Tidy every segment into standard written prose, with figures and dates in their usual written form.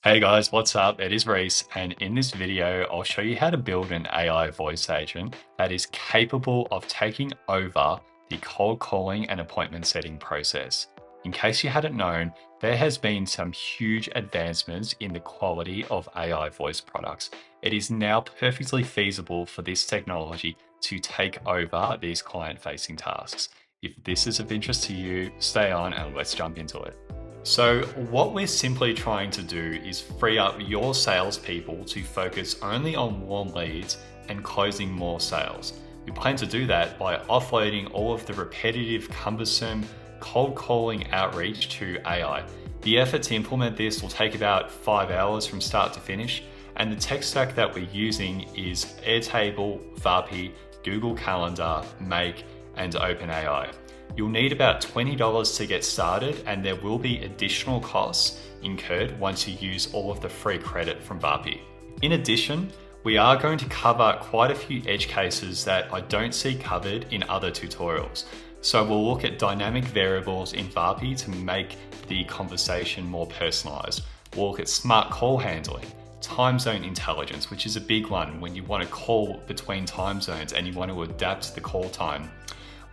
Hey guys, what's up? It is Reese, and in this video, I'll show you how to build an AI voice agent that is capable of taking over the cold calling and appointment setting process. In case you hadn't known, there has been some huge advancements in the quality of AI voice products. It is now perfectly feasible for this technology to take over these client-facing tasks. If this is of interest to you, stay on and let's jump into it. So what we're simply trying to do is free up your salespeople to focus only on warm leads and closing more sales. We plan to do that by offloading all of the repetitive, cumbersome, cold calling outreach to AI. The effort to implement this will take about 5 hours from start to finish, and the tech stack that we're using is Airtable, Vapi, Google Calendar, Make, and OpenAI. You'll need about $20 to get started, and there will be additional costs incurred once you use all of the free credit from Vapi. In addition, we are going to cover quite a few edge cases that I don't see covered in other tutorials. So we'll look at dynamic variables in Vapi to make the conversation more personalized. We'll look at smart call handling, time zone intelligence, which is a big one when you want to call between time zones and you want to adapt the call time.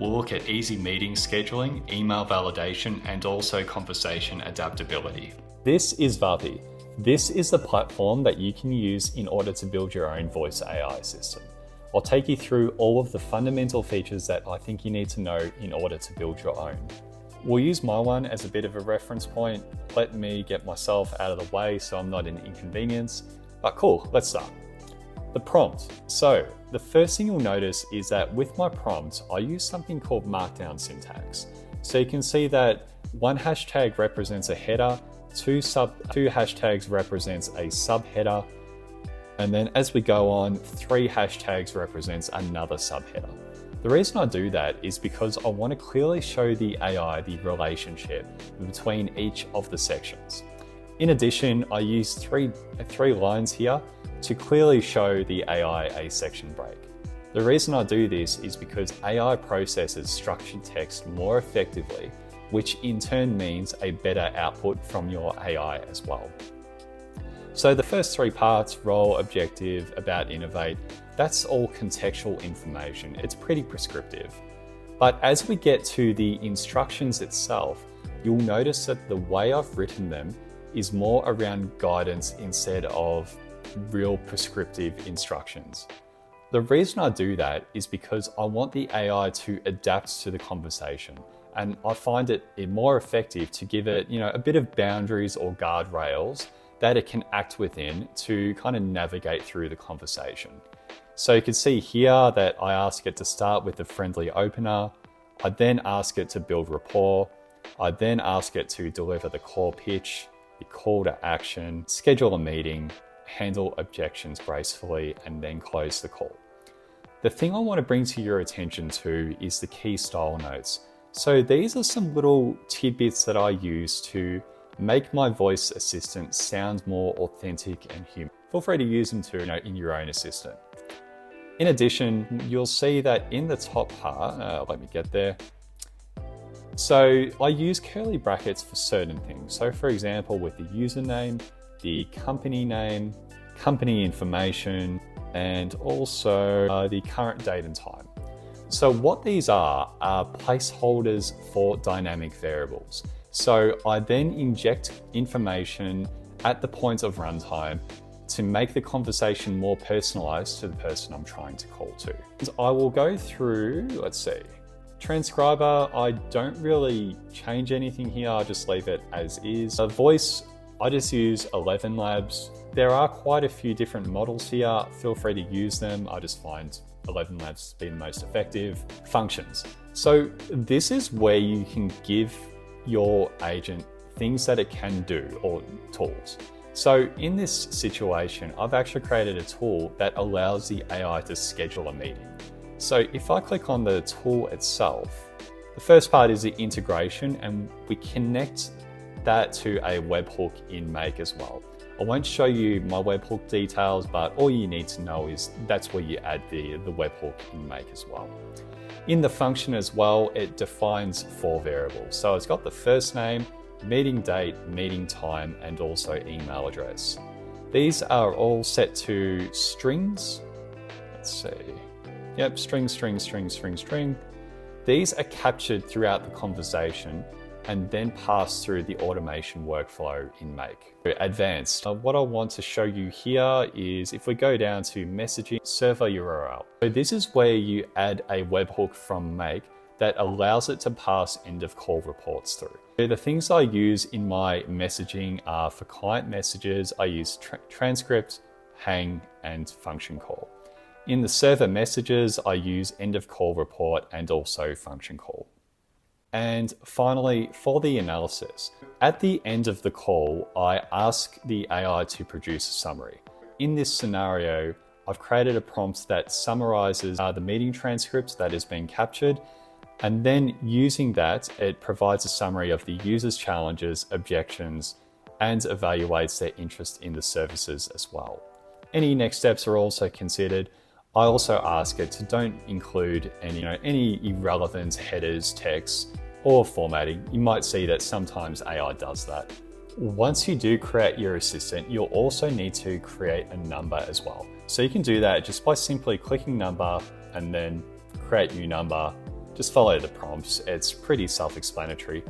We'll look at easy meeting scheduling, email validation, and also conversation adaptability. This is Vapi. This is the platform that you can use in order to build your own voice AI system. I'll take you through all of the fundamental features that I think you need to know in order to build your own. We'll use my one as a bit of a reference point. Let me get myself out of the way so I'm not an inconvenience. But cool, let's start. The prompt. So the first thing you'll notice is that with my prompt, I use something called markdown syntax. So you can see that one hashtag represents a header, two hashtags represents a subheader, and then as we go on, 3 hashtags represents another subheader. The reason I do that is because I want to clearly show the AI the relationship between each of the sections. In addition, I use three lines here to clearly show the AI a section break. The reason I do this is because AI processes structured text more effectively, which in turn means a better output from your AI as well. So the first 3 parts, role, objective, about, innovate, that's all contextual information. It's pretty prescriptive. But as we get to the instructions itself, you'll notice that the way I've written them is more around guidance instead of real prescriptive instructions. The reason I do that is because I want the AI to adapt to the conversation, and I find it more effective to give it, a bit of boundaries or guardrails that it can act within to kind of navigate through the conversation. So you can see here that I ask it to start with a friendly opener. I then ask it to build rapport. I then ask it to deliver the core pitch, the call to action, schedule a meeting, handle objections gracefully, and then close the call. The thing I want to bring to your attention to is the key style notes. So these are some little tidbits that I use to make my voice assistant sound more authentic and human. Feel free to use them too, in your own assistant. In addition, you'll see that in the top part, let me get there. So I use curly brackets for certain things. So for example, with the username, the company name, company information, and also the current date and time. So what these are placeholders for dynamic variables. So I then inject information at the point of runtime to make the conversation more personalized to the person I'm trying to call to. I will go through, let's see, transcriber, I don't really change anything here, I just leave it as is. Voice, I just use 11 Labs. There are quite a few different models here. Feel free to use them. I just find 11 Labs to be the most effective. Functions. So this is where you can give your agent things that it can do, or tools. So in this situation, I've actually created a tool that allows the AI to schedule a meeting. So if I click on the tool itself, the first part is the integration, and we connect that to a webhook in Make as well. I won't show you my webhook details, but all you need to know is that's where you add the webhook in Make as well. In the function as well, it defines 4 variables. So it's got the first name, meeting date, meeting time, and also email address. These are all set to strings. Let's see. Yep, string. These are captured throughout the conversation and then pass through the automation workflow in Make. Advanced. What I want to show you here is if we go down to messaging server URL. So this is where you add a webhook from Make that allows it to pass end of call reports through. The things I use in my messaging are for client messages, I use transcript, hang, and function call. In the server messages, I use end of call report and also function call. And finally, for the analysis, at the end of the call, I ask the AI to produce a summary. In this scenario, I've created a prompt that summarizes the meeting transcript that is being captured, and then using that, it provides a summary of the user's challenges, objections, and evaluates their interest in the services as well. Any next steps are also considered. I also ask it to don't include any irrelevant headers, text, or formatting. You might see that sometimes AI does that. Once you do create your assistant, you'll also need to create a number as well. So you can do that just by simply clicking number and then create new number. Just follow the prompts. It's pretty self-explanatory.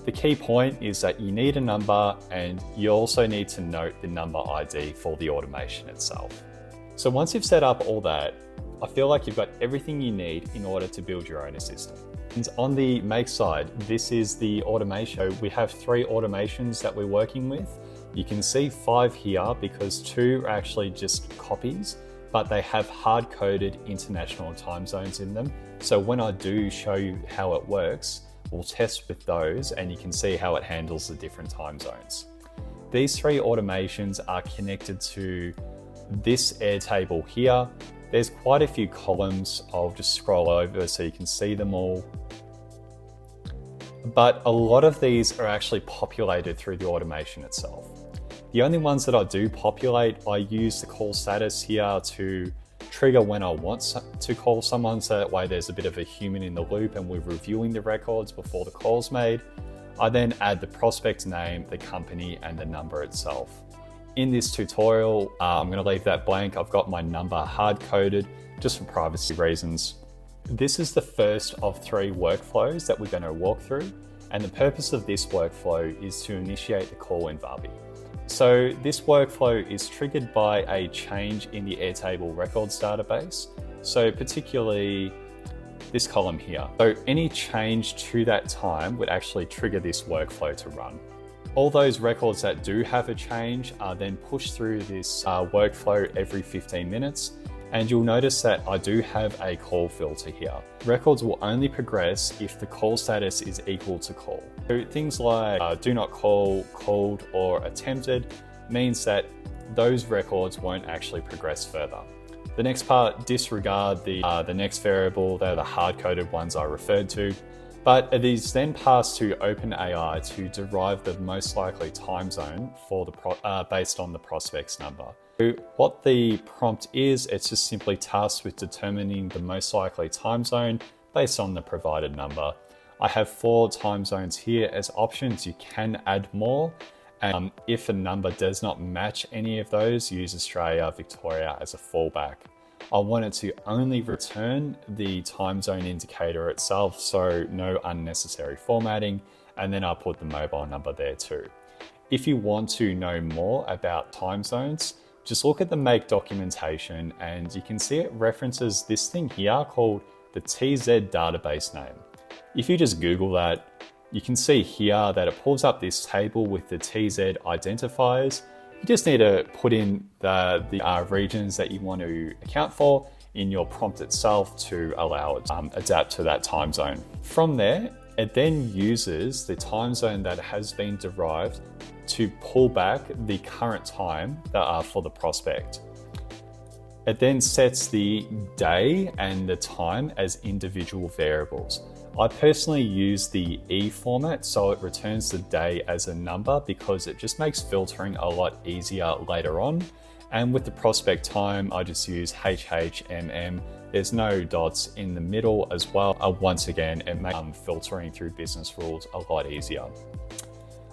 The key point is that you need a number and you also need to note the number ID for the automation itself. So once you've set up all that, I feel like you've got everything you need in order to build your own assistant. And on the Make side, this is the automation. We have 3 automations that we're working with. You can see 5 here because 2 are actually just copies, but they have hard-coded international time zones in them. So when I do show you how it works, we'll test with those and you can see how it handles the different time zones. These 3 automations are connected to this Airtable here. There's quite a few columns. I'll just scroll over so you can see them all. But a lot of these are actually populated through the automation itself. The only ones that I do populate, I use the call status here to trigger when I want to call someone, so that way there's a bit of a human in the loop and we're reviewing the records before the call's made. I then add the prospect name, the company, and the number itself. In this tutorial, I'm going to leave that blank. I've got my number hard-coded just for privacy reasons. This is the first of 3 workflows that we're going to walk through, and the purpose of this workflow is to initiate the call in Vapi. So this workflow is triggered by a change in the Airtable records database, so particularly this column here. So any change to that time would actually trigger this workflow to run. All those records that do have a change are then pushed through this workflow every 15 minutes. And you'll notice that I do have a call filter here. Records will only progress if the call status is equal to call. So things like do not call, called, or attempted means that those records won't actually progress further. The next part, disregard the next variable. They're the hard-coded ones I referred to. But it is then passed to OpenAI to derive the most likely time zone for based on the prospect's number. So what the prompt is, it's just simply tasked with determining the most likely time zone based on the provided number. I have 4 time zones here as options. You can add more. And if a number does not match any of those, use Australia, Victoria as a fallback. I want it to only return the time zone indicator itself, so no unnecessary formatting, and then I'll put the mobile number there too. If you want to know more about time zones, just look at the Make documentation and you can see it references this thing here called the TZ database name. If you just Google that, you can see here that it pulls up this table with the TZ identifiers. You just need to put in the regions that you want to account for in your prompt itself to allow it to adapt to that time zone. From there, it then uses the time zone that has been derived to pull back the current time for the prospect. It then sets the day and the time as individual variables. I personally use the E format, so it returns the day as a number because it just makes filtering a lot easier later on. And with the prospect time, I just use HHMM. There's no dots in the middle as well. Once again, it makes filtering through business rules a lot easier.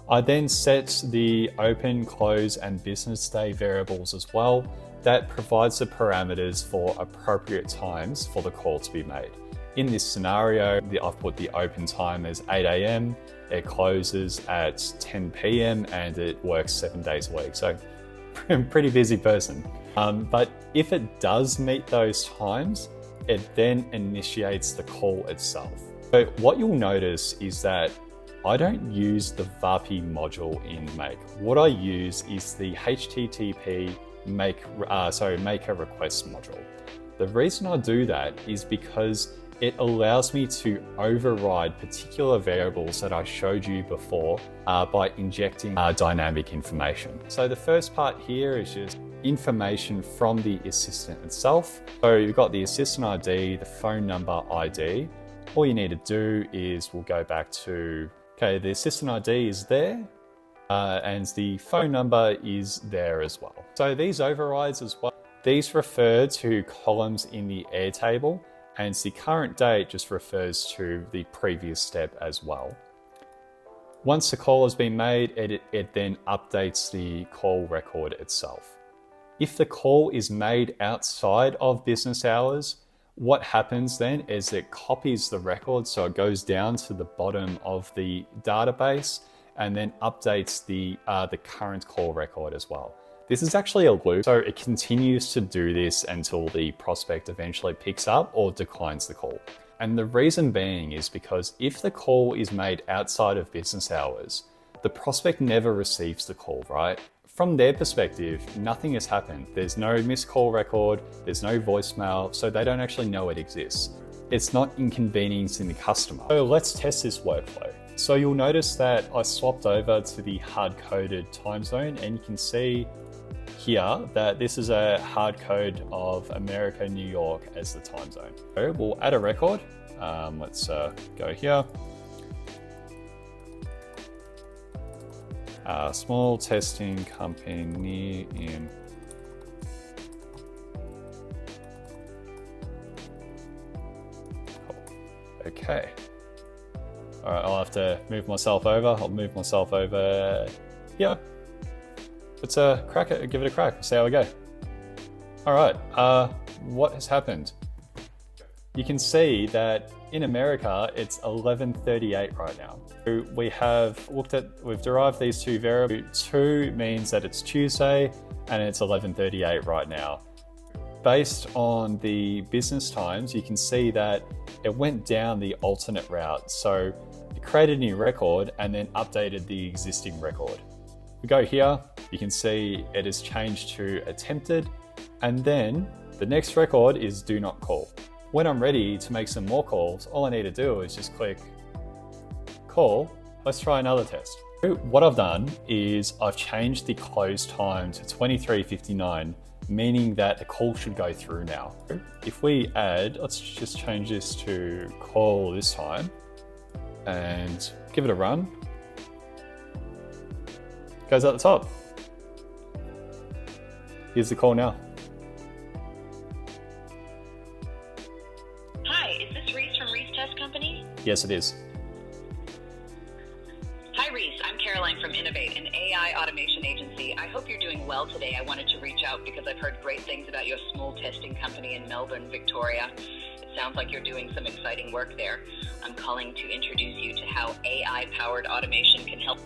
I then set the open, close, and business day variables as well. That provides the parameters for appropriate times for the call to be made. In this scenario, I've put the open time as 8 a.m., it closes at 10 p.m. and it works 7 days a week. So pretty busy person. But if it does meet those times, it then initiates the call itself. So what you'll notice is that I don't use the Vapi module in Make. What I use is the HTTP make a request module. The reason I do that is because it allows me to override particular variables that I showed you before by injecting dynamic information. So the first part here is just information from the assistant itself. So you've got the assistant ID, the phone number ID. All you need to do is we'll go back to, okay, the assistant ID is there and the phone number is there as well. So these overrides as well, these refer to columns in the Airtable, and the current date just refers to the previous step as well. Once the call has been made, it then updates the call record itself. If the call is made outside of business hours, what happens then is it copies the record, so it goes down to the bottom of the database and then updates the current call record as well. This is actually a loop, so it continues to do this until the prospect eventually picks up or declines the call. And the reason being is because if the call is made outside of business hours, the prospect never receives the call, right? From their perspective, nothing has happened. There's no missed call record, there's no voicemail, so they don't actually know it exists. It's not inconveniencing the customer. So let's test this workflow. So you'll notice that I swapped over to the hard-coded time zone, and you can see here that this is a hard code of America, New York as the time zone. So we'll add a record. Let's go here. Small testing company in okay. All right, I'll have to move myself over. I'll move myself over here. Let's crack it, give it a crack, see how we go. All right, what has happened? You can see that in America, it's 11:38 right now. We've derived these two variables. 2 means that it's Tuesday and it's 11:38 right now. Based on the business times, you can see that it went down the alternate route. So it created a new record and then updated the existing record. We go here, you can see it has changed to attempted, and then the next record is do not call. When I'm ready to make some more calls, all I need to do is just click call. Let's try another test. What I've done is I've changed the close time to 23:59, meaning that the call should go through now. If we add, let's just change this to call this time and give it a run. Goes at the top. Here's the call now. Hi, is this Reese from Reese Test Company? Yes, it is. Hi Reese, I'm Caroline from Innovate, an AI automation agency. I hope you're doing well today. I wanted to reach out because I've heard great things about your small testing company in Melbourne, Victoria. It sounds like you're doing some exciting work there. I'm calling to introduce you to how AI-powered automation can help.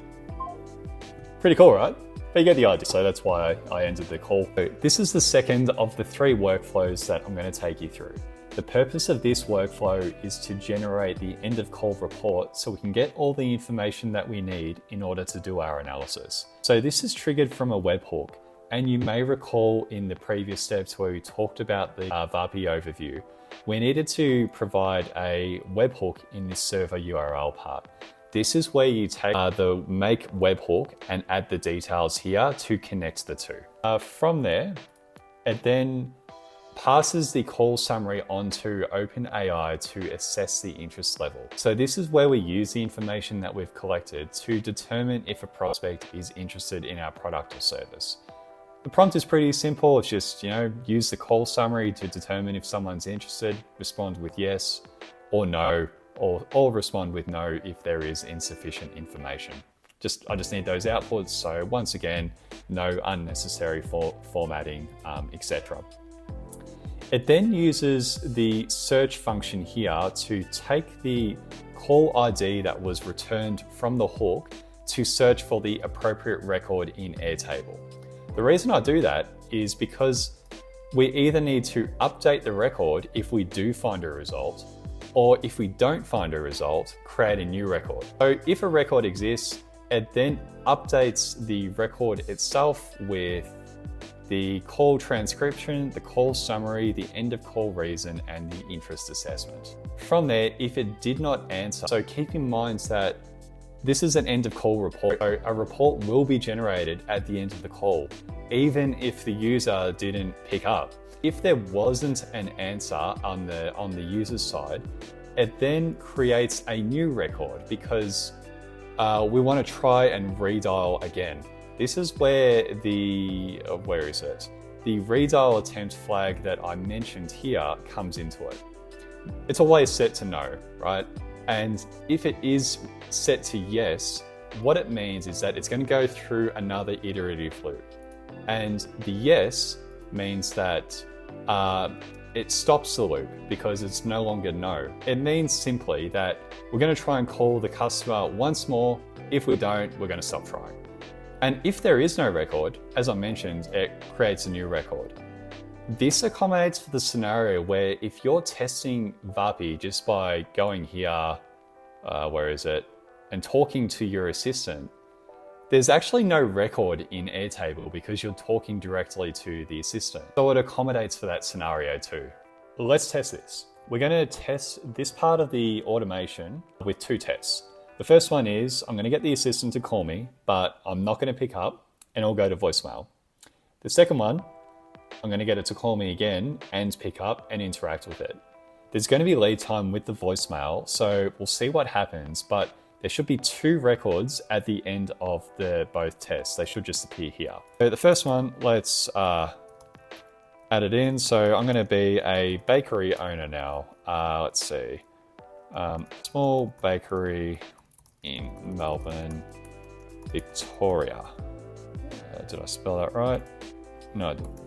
Pretty cool, right? But you get the idea, so that's why I ended the call. This is the second of the 3 workflows that I'm going to take you through. The purpose of this workflow is to generate the end of call report so we can get all the information that we need in order to do our analysis. So this is triggered from a webhook, and you may recall in the previous steps where we talked about the Vapi overview, we needed to provide a webhook in this server URL part. This is where you take the make webhook and add the details here to connect the two. From there, it then passes the call summary onto OpenAI to assess the interest level. So this is where we use the information that we've collected to determine if a prospect is interested in our product or service. The prompt is pretty simple. It's just, use the call summary to determine if someone's interested, respond with yes or no, or respond with no if there is insufficient information. I just need those outputs. So once again, no unnecessary formatting, etc. It then uses the search function here to take the call ID that was returned from the hook to search for the appropriate record in Airtable. The reason I do that is because we either need to update the record if we do find a result, or if we don't find a result, create a new record. So if a record exists, it then updates the record itself with the call transcription, the call summary, the end of call reason, and the interest assessment. From there, if it did not answer, so keep in mind that this is an end of call report. So a report will be generated at the end of the call, even if the user didn't pick up. If there wasn't an answer on the user's side, it then creates a new record because we want to try and redial again. This is where the redial attempt flag that I mentioned here comes into it. It's always set to no, right? And if it is set to yes, what it means is that it's going to go through another iterative loop. And the yes means that it stops the loop because it's no longer no. It means simply that we're going to try and call the customer once more. If we don't, we're going to stop trying. And if there is no record, as I mentioned, it creates a new record. This accommodates for the scenario where if you're testing Vapi just by going here, and talking to your assistant, there's actually no record in Airtable because you're talking directly to the assistant. So it accommodates for that scenario too. Let's test this. We're going to test this part of the automation with two tests. The first one is I'm going to get the assistant to call me, but I'm not going to pick up and it'll go to voicemail. The second one, I'm going to get it to call me again and pick up and interact with it. There's going to be lead time with the voicemail, so we'll see what happens, but there should be two records at the end of both tests. They should just appear here. So the first one, let's add it in. So I'm going to be a bakery owner now. Let's see. Small bakery in Melbourne, Victoria. Did I spell that right? No, I didn't.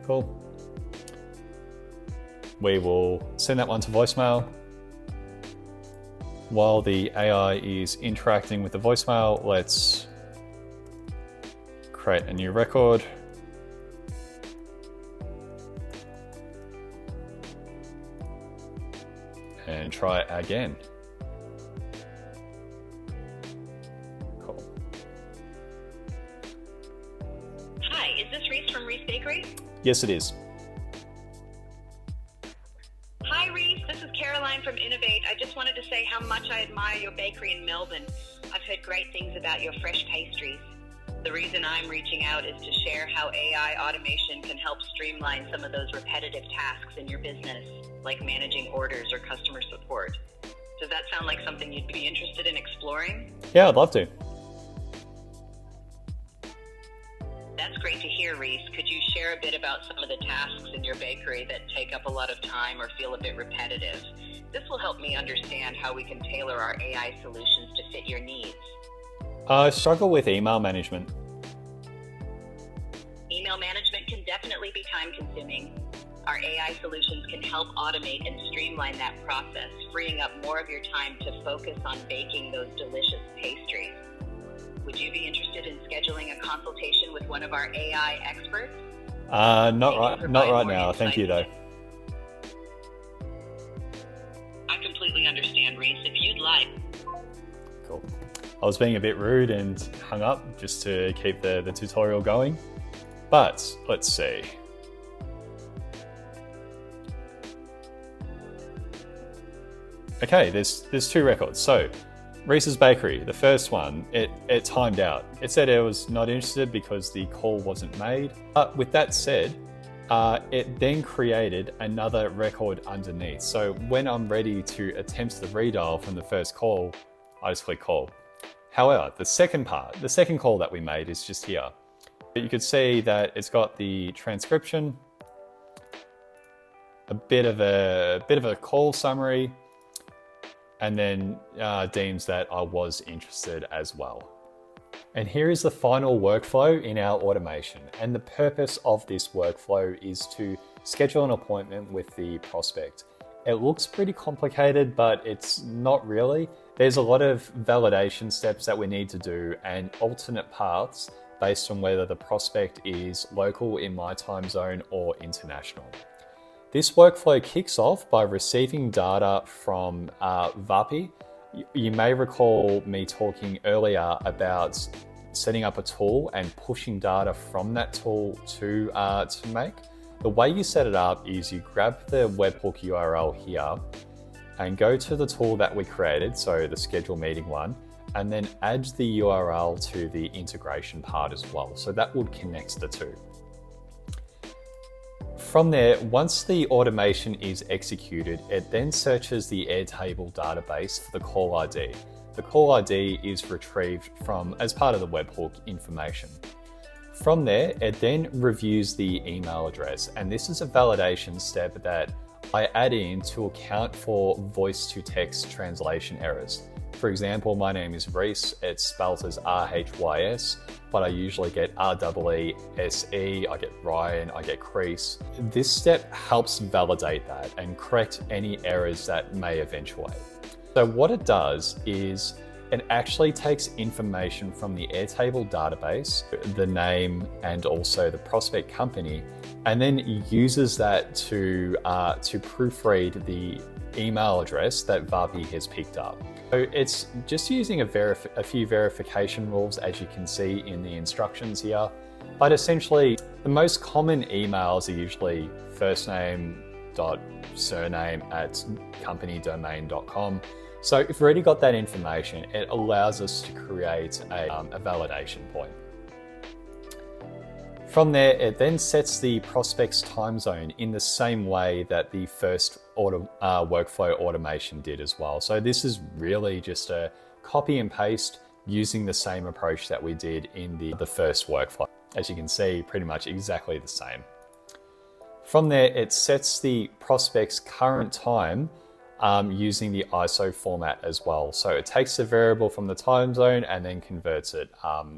Cool. We will send that one to voicemail. While the AI is interacting with the voicemail, let's create a new record. And try again. Cool. Hi, is this Reese from Reese Bakery? Yes, it is. Hi, Reese. This is Caroline from Innovate. I just wanted to say how much I admire your bakery in Melbourne. I've heard great things about your fresh pastries. The reason I'm reaching out is to share how AI automation can help streamline some of those repetitive tasks in your business, like managing orders or customer support. Does that sound like something you'd be interested in exploring? Yeah, I'd love to. That's great to hear, Reese. Could you share a bit about some of the tasks in your bakery that take up a lot of time or feel a bit repetitive? This will help me understand how we can tailor our AI solutions to fit your needs. I struggle with email management. Email management can definitely be time-consuming. Our AI solutions can help automate and streamline that process, freeing up more of your time to focus on baking those delicious pastries. Would you be interested in scheduling a consultation with one of our AI experts? Not right now. Thank you, though. I completely understand, Reese. If you'd like. Cool. I was being a bit rude and hung up just to keep the tutorial going. But let's see. Okay, there's two records. So Reese's Bakery, the first one, it timed out. It said it was not interested because the call wasn't made. But with that said, it then created another record underneath. So when I'm ready to attempt the redial from the first call, I just click call. However, the second call that we made is just here. You could see that it's got the transcription, a bit of a call summary, and then deems that I was interested as well. And here is the final workflow in our automation. And the purpose of this workflow is to schedule an appointment with the prospect. It looks pretty complicated, but it's not really. There's a lot of validation steps that we need to do and alternate paths based on whether the prospect is local in my time zone or international. This workflow kicks off by receiving data from Vapi. You may recall me talking earlier about setting up a tool and pushing data from that tool to Make. The way you set it up is you grab the webhook URL here and go to the tool that we created, so the schedule meeting one, and then add the URL to the integration part as well. So that would connect the two. From there, once the automation is executed, it then searches the Airtable database for the call ID. The call ID is retrieved as part of the webhook information. From there, it then reviews the email address, and this is a validation step that I add in to account for voice-to-text translation errors. For example, my name is Reese, it's spelled as R-H-Y-S, but I usually get R-E-E-S-E, I get Ryan, I get Crease. This step helps validate that and correct any errors that may eventuate. So what it does is it actually takes information from the Airtable database, the name and also the prospect company, and then uses that to proofread the email address that Vapi has picked up. So it's just using a few verification rules, as you can see in the instructions here. But essentially, the most common emails are usually firstname.surname@companydomain.com. So if we've already got that information, it allows us to create a validation point. From there, it then sets the prospect's time zone in the same way that the first workflow automation did as well. So this is really just a copy and paste using the same approach that we did in the first workflow. As you can see, pretty much exactly the same. From there, it sets the prospect's current time using the ISO format as well. So it takes the variable from the time zone and then converts it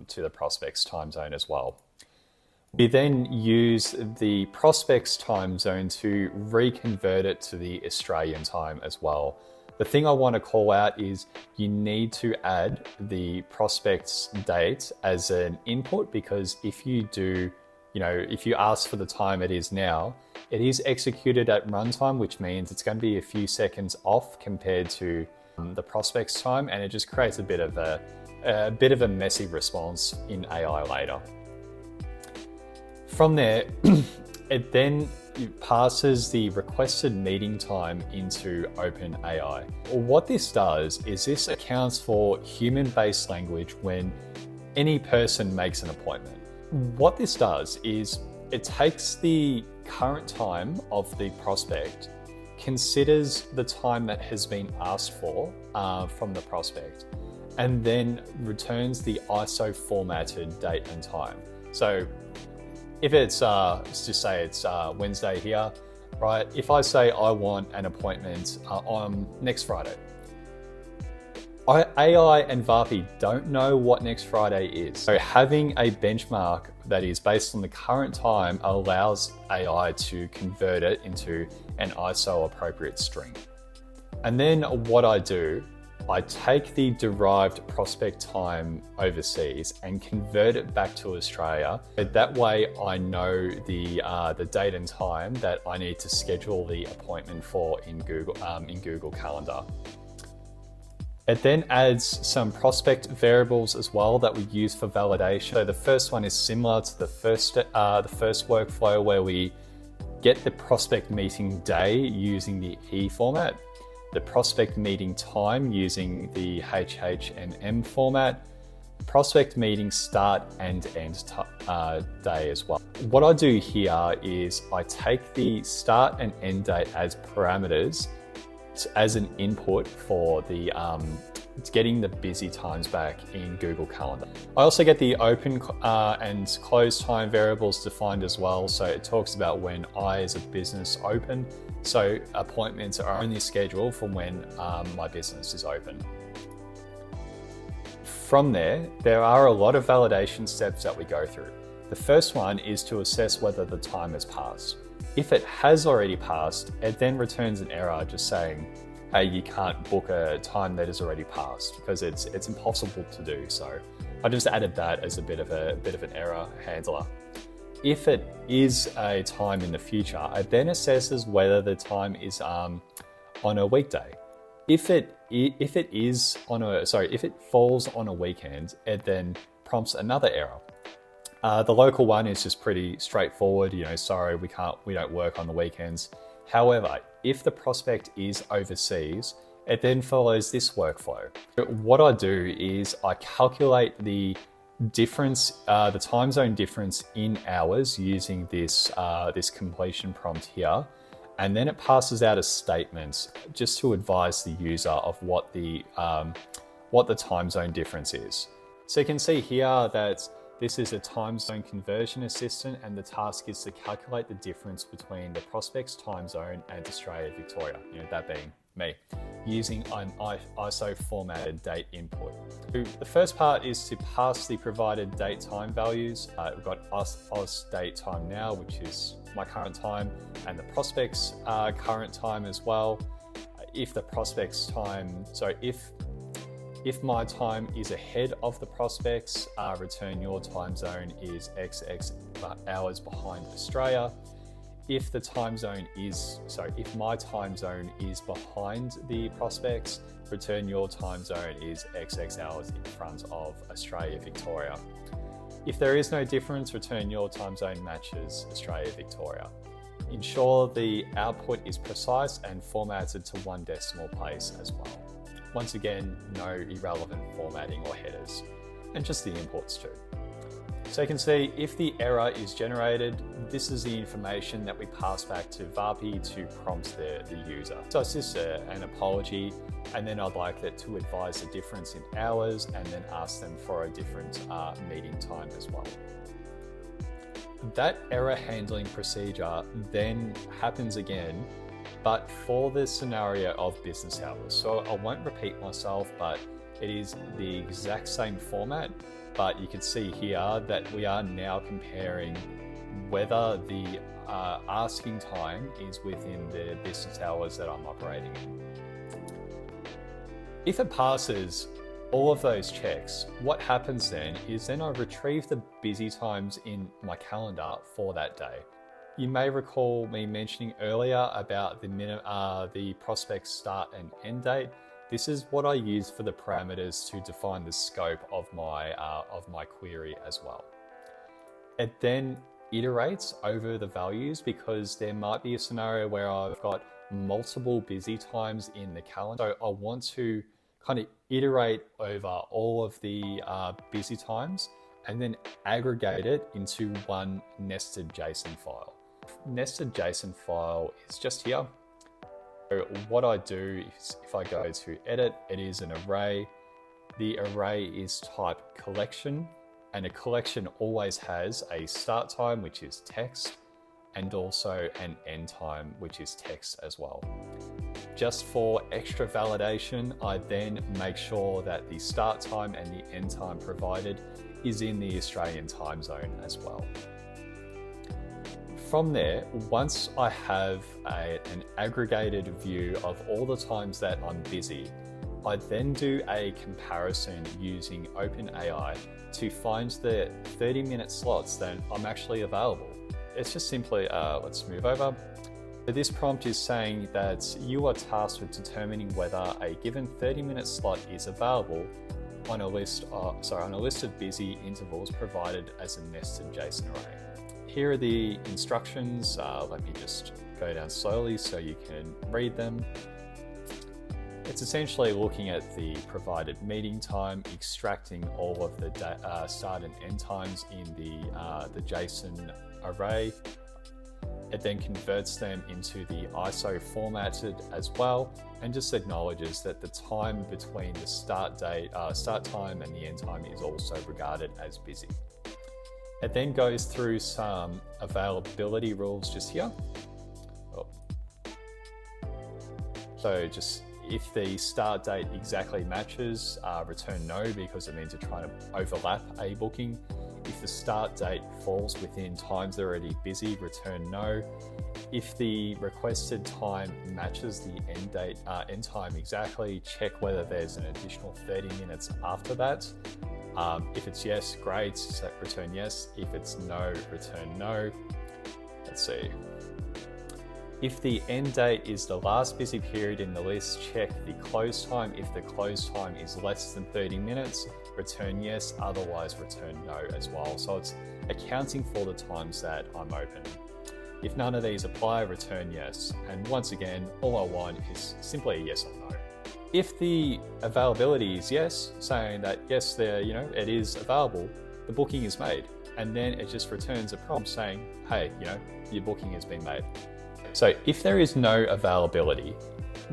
to the prospect's time zone as well. We then use the prospect's time zone to reconvert it to the Australian time as well. The thing I want to call out is you need to add the prospect's date as an input, because if you do, if you ask for the time it is now, it is executed at runtime, which means it's going to be a few seconds off compared to the prospect's time, and it just creates a bit of a messy response in AI later. From there, it then passes the requested meeting time into OpenAI. What this does is this accounts for human-based language when any person makes an appointment. What this does is it takes the current time of the prospect, considers the time that has been asked for from the prospect, and then returns the ISO formatted date and time. So if it's, let's just say it's Wednesday here, right? If I say I want an appointment on next Friday, AI and Vapi don't know what next Friday is. So having a benchmark that is based on the current time allows AI to convert it into an ISO appropriate string. And then what I do, I take the derived prospect time overseas and convert it back to Australia. That way I know the date and time that I need to schedule the appointment for in Google Calendar. It then adds some prospect variables as well that we use for validation. So the first one is similar to the first workflow, where we get the prospect meeting day using the E format, the prospect meeting time using the HHMM format, prospect meeting start and end day as well. What I do here is I take the start and end date as parameters as an input for the it's getting the busy times back in Google Calendar. I also get the open and close time variables defined as well. So it talks about when I as a business open. So appointments are only scheduled from when my business is open. From there are a lot of validation steps that we go through. The first one is to assess whether the time has passed. If it has already passed, it then returns an error just saying, hey, you can't book a time that has already passed, because it's impossible to do. So I just added that as a bit of an error handler. If it is a time in the future, it then assesses whether the time is on a weekday. If it falls on a weekend, it then prompts another error. The local one is just pretty straightforward. Sorry, we don't work on the weekends. However, if the prospect is overseas, it then follows this workflow. What I do is I calculate the difference, the time zone difference in hours using this completion prompt here. And then it passes out a statement just to advise the user of what the time zone difference is. So you can see here that this is a time zone conversion assistant, and the task is to calculate the difference between the prospect's time zone and Australia, Victoria, that being me, using an ISO formatted date input. So the first part is to pass the provided date time values. We've got Oz date time now, which is my current time, and the prospect's current time as well. If the prospect's time, if my time is ahead of the prospects, return your time zone is XX hours behind Australia. If my time zone is behind the prospects, return your time zone is XX hours in front of Australia, Victoria. If there is no difference, return your time zone matches Australia, Victoria. Ensure the output is precise and formatted to 1 decimal place as well. Once again, no irrelevant formatting or headers, and just the imports too. So you can see if the error is generated, this is the information that we pass back to Vapi to prompt the user. So it's just an apology, and then I'd like it to advise the difference in hours and then ask them for a different meeting time as well. That error handling procedure then happens again, but for the scenario of business hours. So I won't repeat myself, but it is the exact same format, but you can see here that we are now comparing whether the asking time is within the business hours that I'm operating in. If it passes all of those checks, what happens then is I retrieve the busy times in my calendar for that day. You may recall me mentioning earlier about the prospect start and end date. This is what I use for the parameters to define the scope of my query as well. It then iterates over the values, because there might be a scenario where I've got multiple busy times in the calendar. So I want to kind of iterate over all of the busy times and then aggregate it into one nested JSON file. Nested JSON file is just here. So what I do is, if I go to edit, it is an array. The array is type collection, and a collection always has a start time, which is text, and also an end time, which is text as well. Just for extra validation, I then make sure that the start time and the end time provided is in the Australian time zone as well. From there, once I have an aggregated view of all the times that I'm busy, I then do a comparison using OpenAI to find the 30-minute slots that I'm actually available. It's just simply, let's move over. So this prompt is saying that you are tasked with determining whether a given 30-minute slot is available on a list of busy intervals provided as a nested JSON array. Here are the instructions. Let me just go down slowly so you can read them. It's essentially looking at the provided meeting time, extracting all of the start and end times in the JSON array. It then converts them into the ISO formatted as well, and just acknowledges that the time between the start time and the end time is also regarded as busy. It then goes through some availability rules just here. So just if the start date exactly matches, return no, because it means you're trying to overlap a booking. If the start date falls within times they're already busy, return no. If the requested time matches the end time exactly, check whether there's an additional 30 minutes after that. If it's yes, great, so return yes. If it's no, return no. Let's see. If the end date is the last busy period in the list, check the close time. If the close time is less than 30 minutes, return yes, otherwise return no as well. So it's accounting for the times that I'm open. If none of these apply, return yes. And once again, all I want is simply a yes or no. If the availability is yes, saying that yes, it is available, the booking is made. And then it just returns a prompt saying, hey, your booking has been made. So if there is no availability,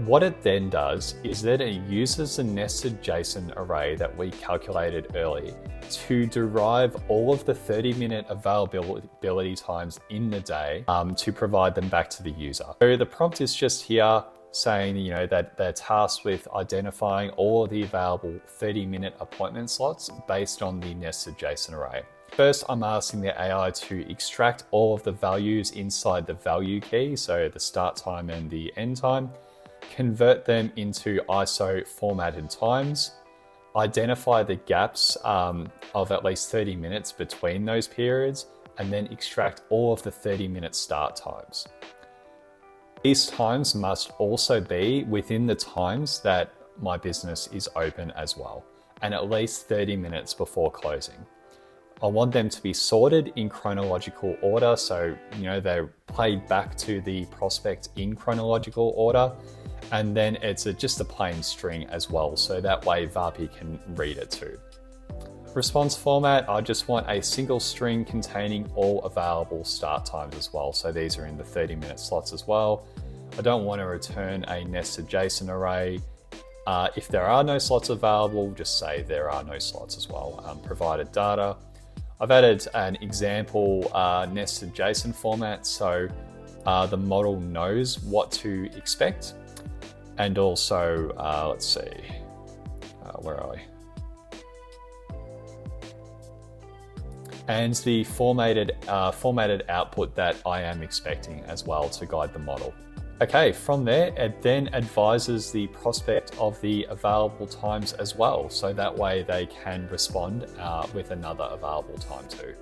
what it then does is that it uses the nested JSON array that we calculated earlier to derive all of the 30-minute availability times in the day to provide them back to the user. So the prompt is just here saying, that they're tasked with identifying all of the available 30-minute appointment slots based on the nested JSON array. First, I'm asking the AI to extract all of the values inside the value key, so the start time and the end time, convert them into ISO formatted times, identify the gaps of at least 30 minutes between those periods, and then extract all of the 30-minute start times. These times must also be within the times that my business is open as well, and at least 30 minutes before closing. I want them to be sorted in chronological order, so they're played back to the prospect in chronological order, and then it's just a plain string as well, so that way Vapi can read it too. Response format, I just want a single string containing all available start times as well, so these are in the 30-minute slots as well. I don't want to return a nested JSON array. If there are no slots available, just say there are no slots as well. Provided data. I've added an example nested JSON format, so the model knows what to expect. And also, let's see, where are we? And the formatted output that I am expecting as well to guide the model. Okay, from there, it then advises the prospect of the available times as well, so that way they can respond with another available time too.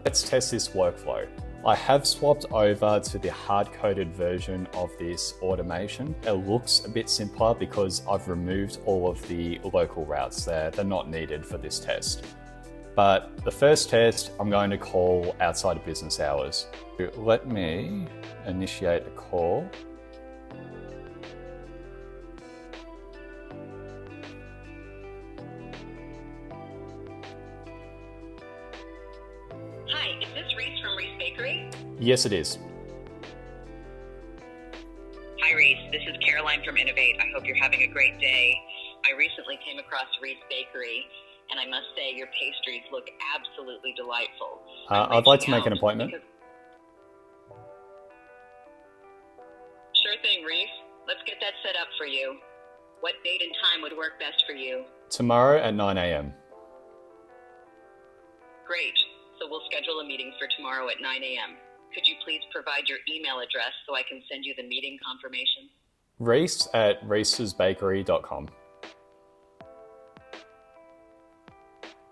Let's test this workflow. I have swapped over to the hard-coded version of this automation. It looks a bit simpler because I've removed all of the local routes there. They're not needed for this test. But the first test, I'm going to call outside of business hours. Let me initiate a call. Hi, is this Reese from Reese Bakery? Yes, it is. Hi, Reese. This is Caroline from Innovate. I hope you're having a great day. I recently came across Reese Bakery, and I must say your pastries look absolutely delightful. I'd like to make an appointment. Sure thing, Reese. Let's get that set up for you. What date and time would work best for you? Tomorrow at 9 a.m. Great. So we'll schedule a meeting for tomorrow at 9 a.m. Could you please provide your email address so I can send you the meeting confirmation? Reese@reesesbakery.com.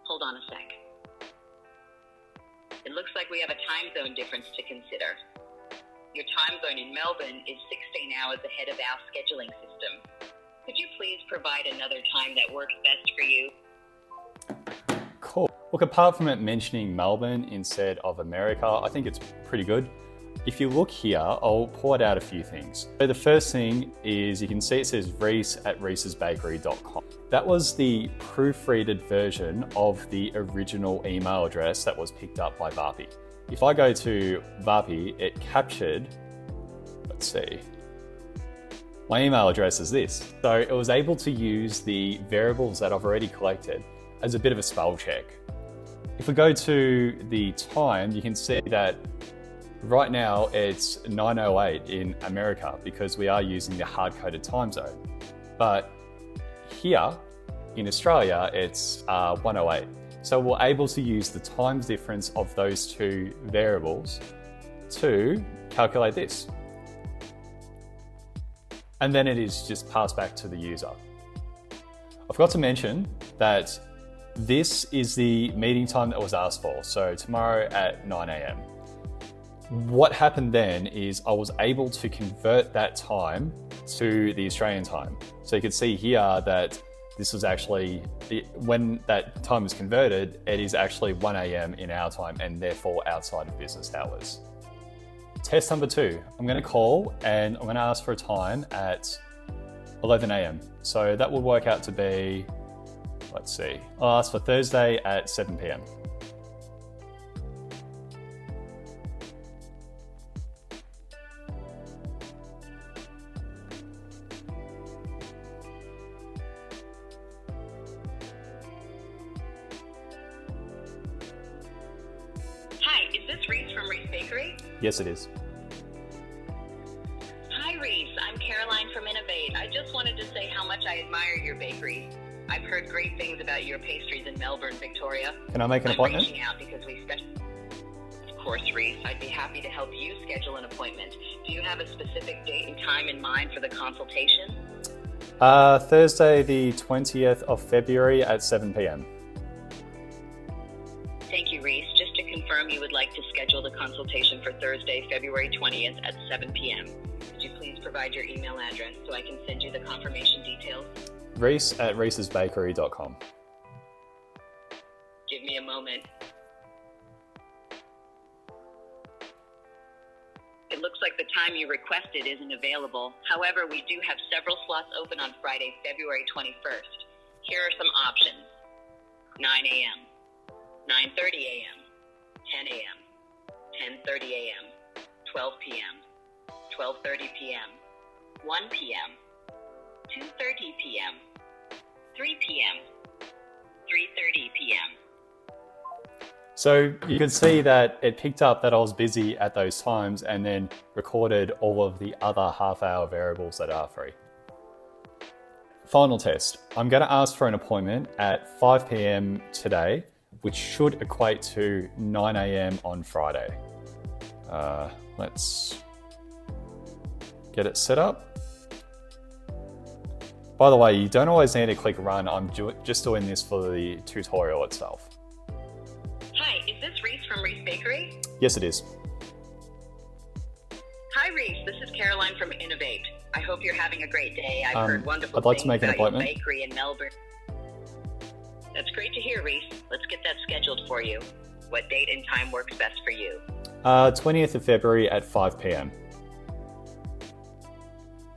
Hold on a sec. It looks like we have a time zone difference to consider. Your time zone in Melbourne is 16 hours ahead of our scheduling system. Could you please provide another time that works best for you? Cool. Look, apart from it mentioning Melbourne instead of America, I think it's pretty good. If you look here, I'll point out a few things. So the first thing is you can see it says reese@reesesbakery.com. That was the proofreaded version of the original email address that was picked up by Vapi. if I go to Vapi, it captured, let's see, my email address is this. So it was able to use the variables that I've already collected as a bit of a spell check. If we go to the time, you can see that right now it's 9:08 in America because we are using the hard-coded time zone. But here in Australia, it's 1:08. So we're able to use the time difference of those two variables to calculate this. And then it is just passed back to the user. I forgot to mention that this is the meeting time that was asked for. So tomorrow at 9 a.m. What happened then is I was able to convert that time to the Australian time. So you can see here that this was actually, when that time is converted, it is actually 1 a.m. in our time and therefore outside of business hours. Test number 2, I'm going to call and I'm going to ask for a time at 11 a.m. So that will work out to be, let's see, I'll ask for Thursday at 7 p.m. Hi, is this Reese from Reese Bakery? Yes, it is. Hi, Reese. I'm Caroline from Innovate. I just wanted to say how much I admire your bakery. I've heard great things about your pastries in Melbourne, Victoria. Can I make an appointment? I'm reaching out because Of course, Reese. I'd be happy to help you schedule an appointment. Do you have a specific date and time in mind for the consultation? Thursday, the 20th of February at 7 p.m. Thank you, Reese. Just to confirm, you would like to schedule the consultation for Thursday, February 20th at 7 p.m. Could you please provide your email address so I can send you the confirmation details? Reese at reesesbakery.com. Give me a moment. It looks like the time you requested isn't available. However, we do have several slots open on Friday, February 21st. Here are some options. 9 a.m., 9:30 a.m., 10 a.m., 10:30 a.m., 12 p.m., 12:30 p.m., 1 p.m., 2:30 p.m., 3 p.m., 3:30 p.m. So you can see that it picked up that I was busy at those times and then recorded all of the other half-hour variables that are free. Final test. I'm going to ask for an appointment at 5 p.m. today, which should equate to 9 a.m. on Friday. Let's get it set up. By the way, you don't always need to click run. I'm just doing this for the tutorial itself. Hi, is this Reese from Reese Bakery? Yes, it is. Hi, Reese. This is Caroline from Innovate. I hope you're having a great day. I've heard wonderful I'd like things to make an about your appointment. bakery in Melbourne. That's great to hear, Reese. Let's get that scheduled for you. What date and time works best for you? 20th of February at 5 p.m.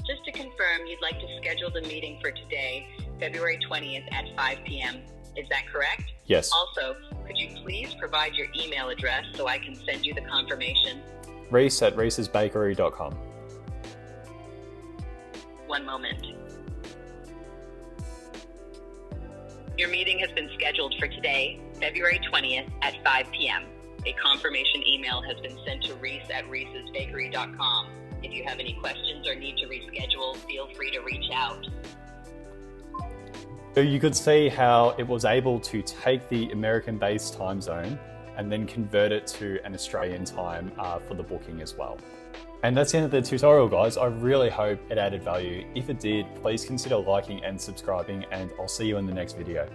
Just to confirm, you'd like to schedule the meeting for today, February 20th at 5 p.m. Is that correct? Yes. Also, could you please provide your email address so I can send you the confirmation? Reese at reesesbakery.com. One moment. Your meeting has been scheduled for today, February 20th at 5 p.m. A confirmation email has been sent to Reese at reesesbakery.com. If you have any questions or need to reschedule, feel free to reach out. So you could see how it was able to take the American-based time zone and then convert it to an Australian time for the booking as well. And that's the end of the tutorial, guys. I really hope it added value. If it did, please consider liking and subscribing, and I'll see you in the next video.